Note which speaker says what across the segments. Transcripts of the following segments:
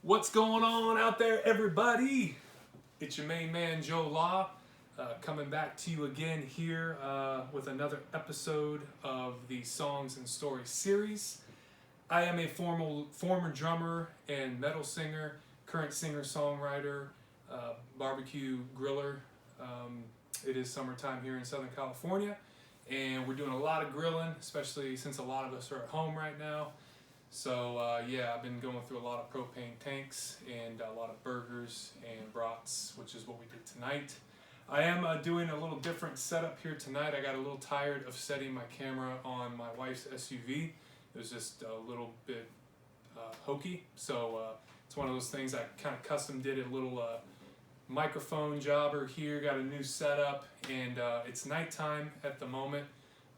Speaker 1: What's going on out there, everybody? It's your main man, Joe Law, coming back to you again here with another episode of the Songs and Stories series. I am a former drummer and metal singer, current singer-songwriter, barbecue griller. It is summertime here in Southern California, and we're doing a lot of grilling, especially since a lot of us are at home right now. So yeah, I've been going through a lot of propane tanks and a lot of burgers and brats, which is what we did tonight. I am doing a little different setup here tonight. I got a little tired of setting my camera on my wife's SUV. It was just a little bit hokey, so it's one of those things I kind of custom did a little microphone jobber here, got a new setup, and it's nighttime at the moment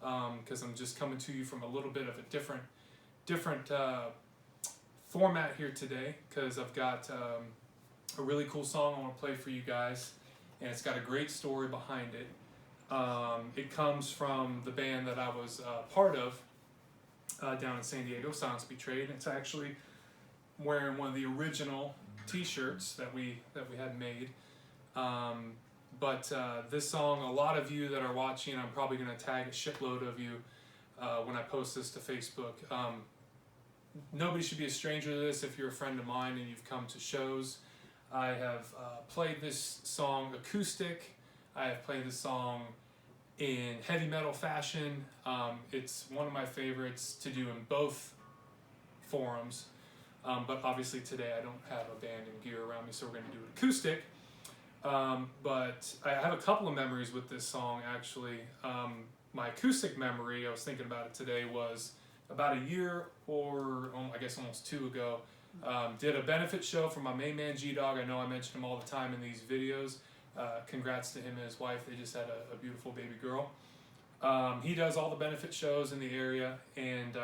Speaker 1: because I'm just coming to you from a little bit of a different format here today, because I've got a really cool song I want to play for you guys, and it's got a great story behind it. It comes from the band that I was part of down in San Diego, Silence Betrayed, and it's actually wearing one of the original t-shirts that we had made. But this song, a lot of you that are watching, I'm probably going to tag a shitload of you when I post this to Facebook. Nobody should be a stranger to this if you're a friend of mine and you've come to shows. I have played this song acoustic. I have played this song in heavy metal fashion. It's one of my favorites to do in both forums. But obviously today I don't have a band and gear around me, so we're going to do it acoustic. But I have a couple of memories with this song, actually. My acoustic memory, I was thinking about it today, was about a year or I guess almost 2 ago. Did a benefit show for my main man G-Dog. I know I mention him all the time in these videos. Congrats to him and his wife. They just had a beautiful baby girl. He does all the benefit shows in the area, and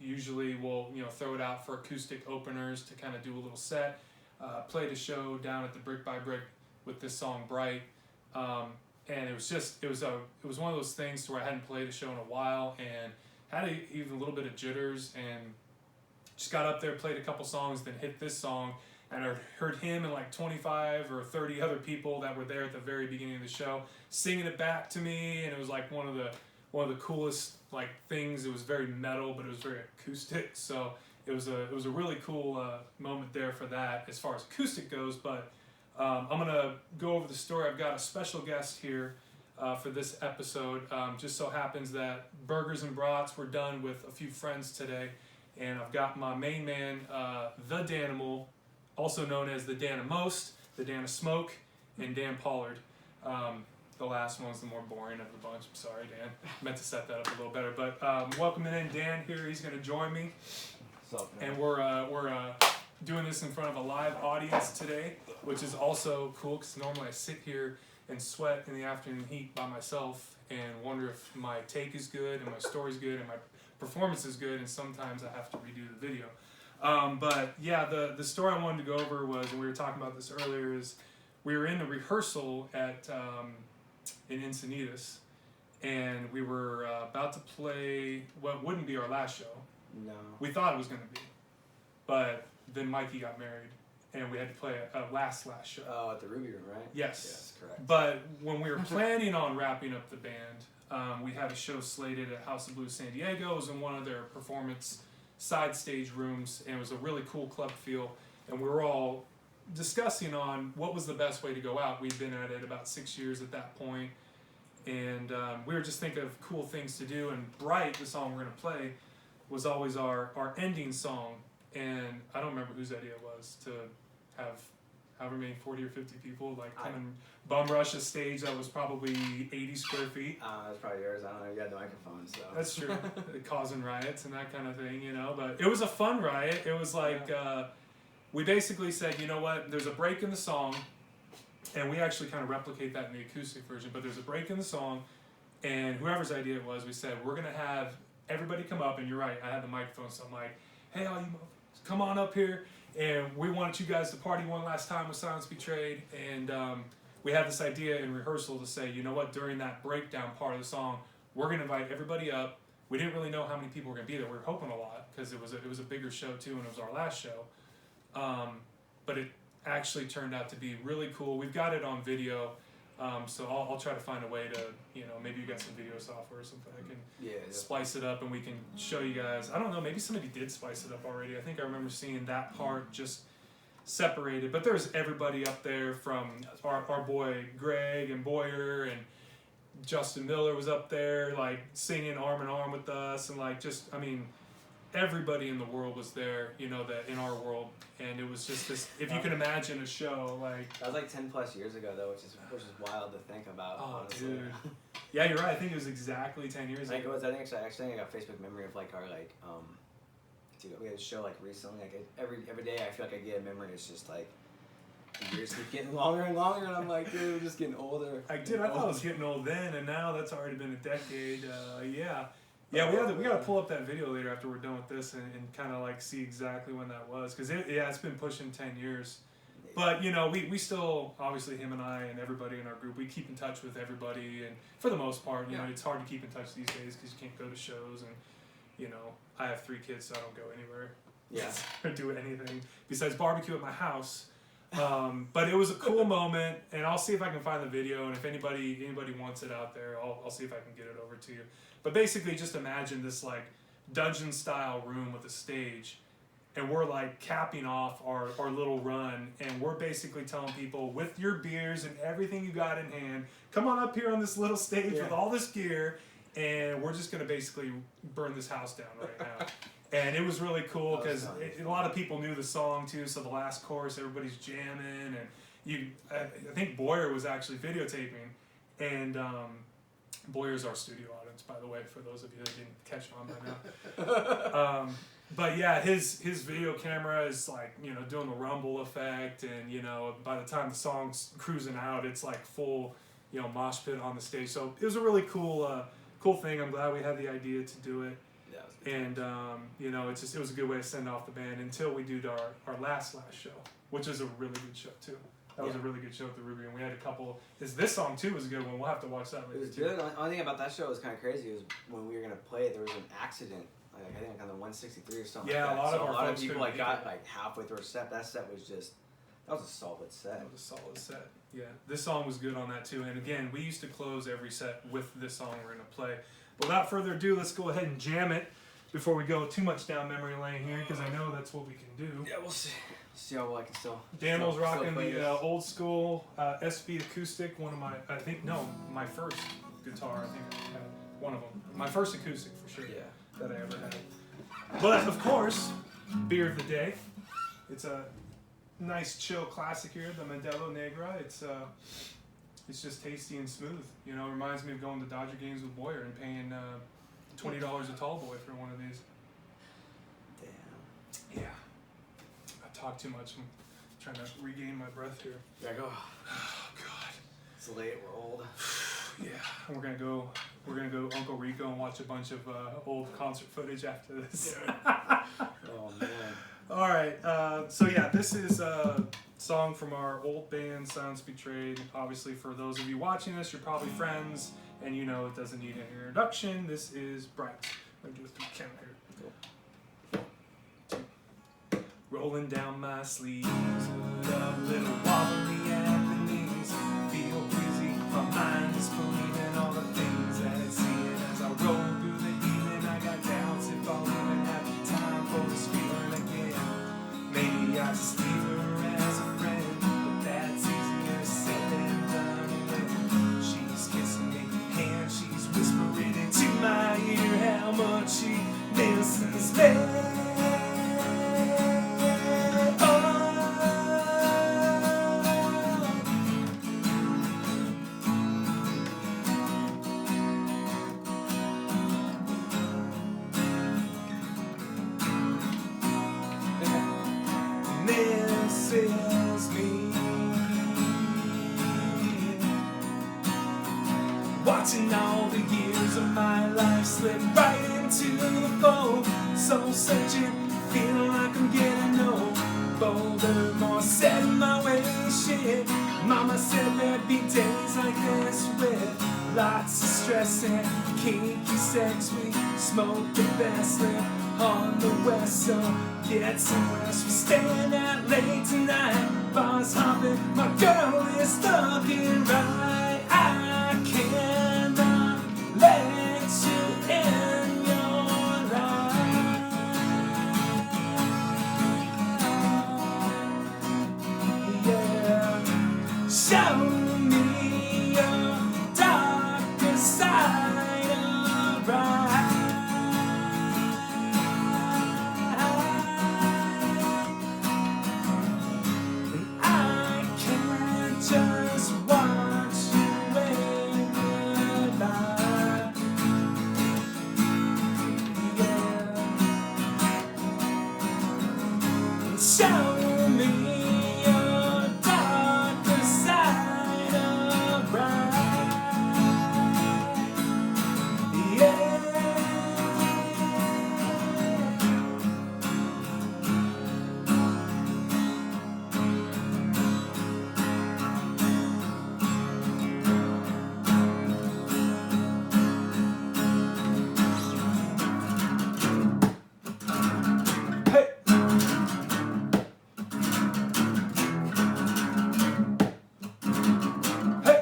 Speaker 1: usually we'll throw it out for acoustic openers to kind of do a little set. Played a show down at the Brick by Brick with this song Bright, and it was one of those things to where I hadn't played a show in a while and had even a little bit of jitters, and just got up there, played a couple songs, then hit this song, and I heard him and like 25 or 30 other people that were there at the very beginning of the show singing it back to me, and it was like one of the coolest like things. It was very metal, but it was very acoustic, so it was a really cool moment there for that as far as acoustic goes. But I'm gonna go over the story. I've got a special guest here for this episode. Just so happens that burgers and brats were done with a few friends today, and I've got my main man, the Danimal, also known as the Danamost, the Dana Smoke, and Dan Pollard. The last one's the more boring of the bunch. I'm sorry, Dan. Meant to set that up a little better, but welcoming in Dan here. He's going to join me, and we're doing this in front of a live audience today, which is also cool because normally I sit here and sweat in the afternoon heat by myself and wonder if my take is good and my story's good and my performance is good, and sometimes I have to redo the video. But yeah, the story I wanted to go over was, and we were talking about this earlier, is we were in a rehearsal at in Encinitas, and we were about to play what wouldn't be our last show.
Speaker 2: No.
Speaker 1: We thought it was going to be, but then Mikey got married, and we had to play a last show.
Speaker 2: Oh, at the Ruby Room, right?
Speaker 1: Yes.
Speaker 2: Yes, correct.
Speaker 1: But when we were planning on wrapping up the band, we had a show slated at House of Blues San Diego. It was in one of their performance side stage rooms, and it was a really cool club feel, and we were all discussing on what was the best way to go out. We'd been at it about 6 years at that point, and we were just thinking of cool things to do, and Bright, the song we're going to play, was always our ending song, and I don't remember whose idea it was to have however many 40 or 50 people like come and bum rush a stage that was probably 80 square feet.
Speaker 2: That's probably yours. I don't know. You had the microphone, so.
Speaker 1: That's true. Causing riots and that kind of thing, But it was a fun riot. It was like we basically said, you know what? There's a break in the song, and we actually kind of replicate that in the acoustic version. But there's a break in the song, and whoever's idea it was, we said we're gonna have everybody come up. And you're right. I had the microphone, so I'm like, hey, all you motherfuckers, come on up here. And we wanted you guys to party one last time with Silence Betrayed, and we had this idea in rehearsal to say, you know what, during that breakdown part of the song, we're going to invite everybody up. We didn't really know how many people were going to be there. We were hoping a lot because it was a bigger show too, and it was our last show. but it actually turned out to be really cool. We've got it on video, so I'll try to find a way to, maybe you got some video software or something. I can splice it up and we can show you guys. I don't know, maybe somebody did splice it up already. I think I remember seeing that part just separated, but there's everybody up there from our boy Greg and Boyer, and Justin Miller was up there like singing arm in arm with us, and like just, I mean, everybody in the world was there, that in our world, and it was just this, if you can imagine a show like...
Speaker 2: That was like 10 plus years ago though, which is wild to think about, honestly. Dude.
Speaker 1: Yeah, you're right, I think it was exactly 10 years ago.
Speaker 2: I think I got Facebook memory of like our we had a show like recently, like every day I feel like I get a memory, it's just like the years keep getting longer and longer, and I'm like, dude, we're just getting older.
Speaker 1: I thought I was getting old then, and now that's already been a decade. Yeah, we got to pull up that video later after we're done with this and kind of like see exactly when that was, because it's been pushing 10 years. But we still, obviously him and I and everybody in our group, we keep in touch with everybody, and for the most part, it's hard to keep in touch these days because you can't go to shows, and I have 3 kids, so I don't go anywhere. Or do anything besides barbecue at my house. But it was a cool moment, and I'll see if I can find the video, and if anybody wants it out there, I'll see if I can get it over to you. But basically, just imagine this like dungeon style room with a stage, and we're like capping off our little run, and we're basically telling people, with your beers and everything you got in hand, come on up here on this little stage with all this gear, and we're just gonna basically burn this house down right now. And it was really cool because a lot of people knew the song too. So the last chorus, everybody's jamming, and I think Boyer was actually videotaping, and Boyer's our studio audience, by the way, for those of you that didn't catch on by now. But yeah, his video camera is like doing the rumble effect, and by the time the song's cruising out, it's like full mosh pit on the stage. So it was a really cool thing. I'm glad we had the idea to do it. And it was a good way to send off the band until we did our last show, which is a really good show too. That was a really good show at the Ruby, and we had a couple. This song too was a good one. We'll have to watch that later.
Speaker 2: It was good. The only thing about that show was kind of crazy. Was when we were gonna play it, there was an accident. Like I think on the 163 or something.
Speaker 1: Yeah,
Speaker 2: like
Speaker 1: a lot of
Speaker 2: people got like halfway through a set. That set was just. That was a solid set.
Speaker 1: That was a solid set. Yeah, this song was good on that too. And again, we used to close every set with this song we're gonna play. But without further ado, let's go ahead and jam it before we go too much down memory lane here, because I know that's what we can do.
Speaker 2: Yeah, we'll see. See how well I can still.
Speaker 1: Danimal's rocking the old school SV acoustic. My first guitar. I think I had one of them. My first acoustic for sure.
Speaker 2: Yeah.
Speaker 1: That I ever had. But of course, beer of the day. It's a nice chill classic here, the Modelo Negra. It's just tasty and smooth. It reminds me of going to Dodger games with Boyer and paying $20 a tall boy for one of these.
Speaker 2: Damn.
Speaker 1: Yeah. I talk too much. I'm trying to regain my breath here.
Speaker 2: Yeah, go.
Speaker 1: Oh God.
Speaker 2: It's late. We're old.
Speaker 1: Yeah. We're gonna go Uncle Rico and watch a bunch of old concert footage after this.
Speaker 2: Oh man.
Speaker 1: All right. So yeah, this is a song from our old band, Silence Betrayed. Obviously, for those of you watching this, you're probably friends, and it doesn't need an introduction. This is Bright. I'm gonna do a 3 count here. Cool. 2. Rolling down my sleeves, with a little wobbly at the knees. Feel queasy, my mind is believing all the things that it's seeing as I roll through the evening. I got doubts if I'll even have time for this feeling again. Maybe I just leave her as a friend, but that's easier said than done. When she's kissing me, and she's whispering into my ear how much she misses me. Misses me. Watching all the years of my life slip right into the fold. Soul searching, feeling like I'm getting old. Bolder, more set in my way, shit. Mama said there'd be days like this with lots of stress and kinky sex. We smoked the best lip. on the west, so get some rest. We're staying out late tonight. Bars hopping, my girl is looking right. I cannot let you in your life. Yeah, show me your darker side, alright. I can't just watch you wave goodbye. Yeah. Show me your darker side, alright. Yeah. Hey. Hey. Hey.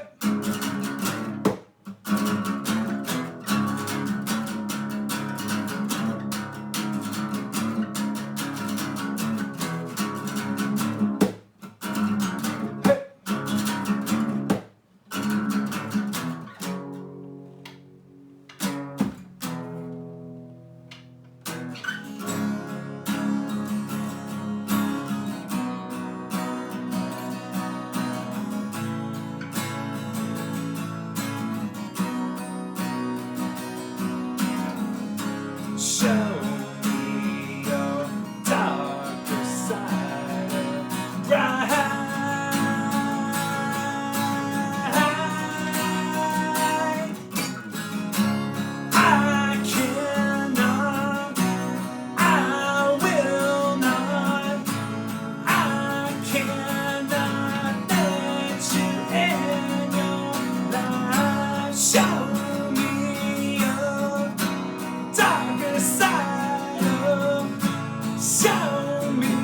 Speaker 1: Show me your darker side, right? I cannot, I will not, I cannot let you in your life. Show me your darker side, show me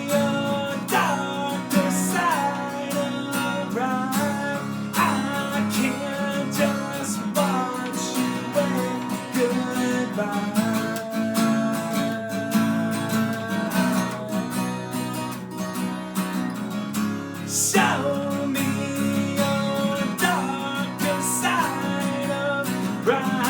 Speaker 1: your darker side, alright. I can't just watch you wave goodbye. Show me your darker side, alright.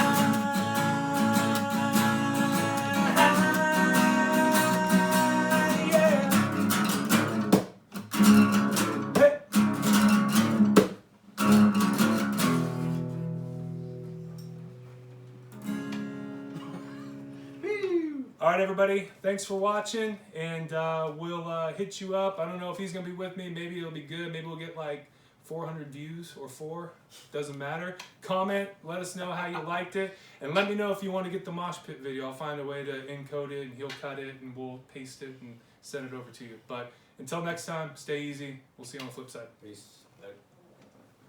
Speaker 1: All right, everybody, thanks for watching, and we'll hit you up. I don't know if he's going to be with me. Maybe it'll be good. Maybe we'll get like 400 views or 4. Doesn't matter. Comment. Let us know how you liked it. And let me know if you want to get the mosh pit video. I'll find a way to encode it, and he'll cut it, and we'll paste it and send it over to you. But until next time, stay easy. We'll see you on the flip side.
Speaker 2: Peace.